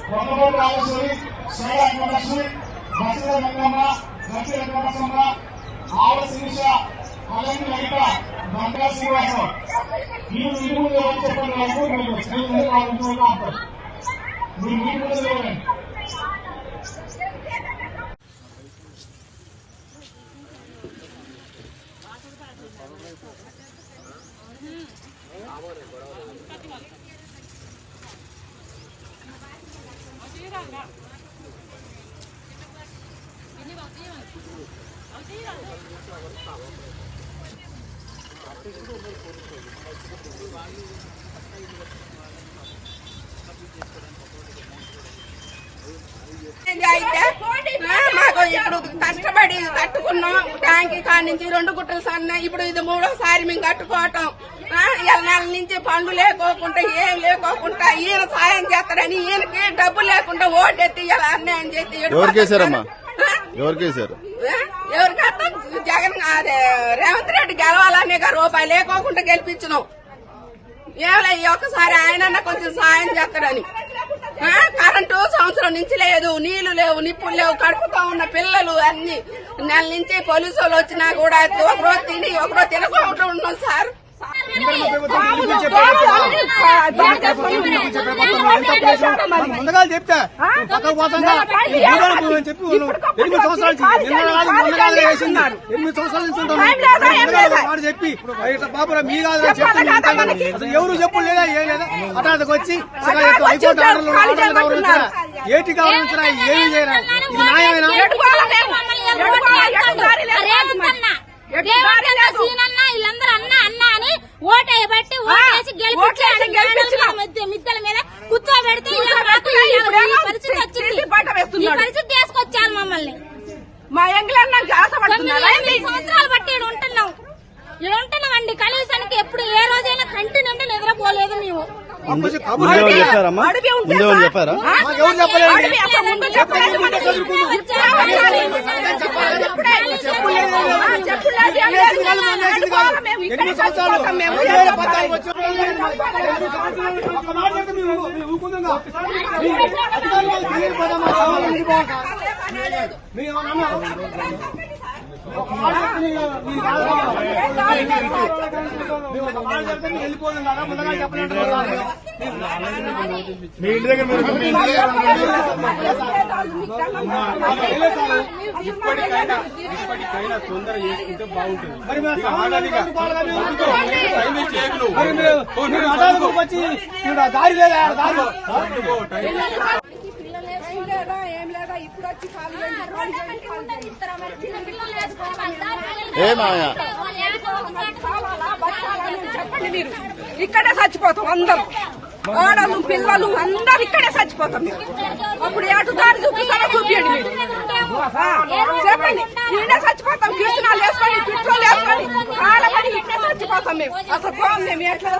కొండగోడు Rajeshwari, soda Lakshmi, Basava Rangamma, గట్టి వెంకటరమణ, ఆవ శిరీష, కళ్యాణి లలిత, బంగా శ్రీనివాసం. మీరు ఇంటి ముందు ఎవరు చెప్పండి వాళ్ళకు మీరు ఇంటి ముందు లేవండి. మాకు ఇప్పుడు కష్టపడి కట్టుకున్నాం. ట్యాంకీ కాడి నుంచి 2 గుట్టలు సన్నాయి. ఇప్పుడు ఇది 3వసారి మేము కట్టుకోవటం. నెల నుంచి పండ్లు లేకోకుండా ఏం లేకోకుండా ఈయన సాయం చేస్తారని ఈయనకి డబ్బు లేకుండా ఓటెత్తి ఇలా అన్యాయం చేసి ఎవరికేసారు ఎవరికైతే జగన్ రేవంత్ రెడ్డి గెలవాలనే రూపాయి లేకోకుండా గెలిపించినాం. ఏమలే ఒక్కసారి ఆయన కొంచెం సాయం చేస్తాడని. కరెంటు సంవత్సరం నుంచి లేదు, నీళ్లు లేవు, నిప్పులు లేవు, కడుపుతో ఉన్న పిల్లలు అన్ని నెల నుంచి పోలీసు వాళ్ళు వచ్చినా కూడా ఒకరోజు తిని ఒకరోజు తినకుండా ఉన్నాం సార్. ముందుగా చెప్తే పక్కకు పోతాంగా చెప్పి 8 సంవత్సరాల నుంచి వేసింది. 8 సంవత్సరాల నుంచి ఉంటాను చెప్పి బాబురా మీ కాదు చెప్తాను. ఎవరు చెప్పు లేదా ఏం లేదా హఠాత్తుకు వచ్చి హైకోర్టు ఆర్డర్లు ఏటి గౌరవించినా ఏమీ చేయరా. ఇది న్యాయమేనా? వీళ్ళందరూ అన్నా అన్నా అని ఓటేయబట్టి ఓటేసి గెలిపించి మిద్దల మీద కూర్చోబెడితే పరిస్థితి వచ్చింది. ఈ పరిస్థితి తీసుకొచ్చారు మమ్మల్ని. మా ఎంగిలన్న 9 సంవత్సరాలు బట్టి ఇక్కడ ఉంటున్నాం. ఉంటున్నామండి. కనీసానికి ఎప్పుడు ఏ రోజైనా కంటి నుండి నిద్రపోలేదు మేము. చెప్పారా? మీ ఇంటి దగ్గర ఇప్పటికైనా తొందర చేసుకుంటే బాగుంటుంది. వచ్చి దారి లేదా ఏం లేదా ఇప్పుడు వచ్చి చెప్పండి. మీరు ఇక్కడే చచ్చిపోతాం అందరూ, ఆడలు పిల్లలు అందరు ఇక్కడే చచ్చిపోతాం. అప్పుడు ఎటు దారి చూపిస్తారో చూపించండి. మీరు చెప్పండి. ఈయనే చచ్చిపోతాం. కిస్తున్నాలు వేసుకొని పెట్రోల్ వేసుకొని కాళ్ళపడి ఇక్కడే చచ్చిపోతాం మేము. అసలు మేము ఎట్లా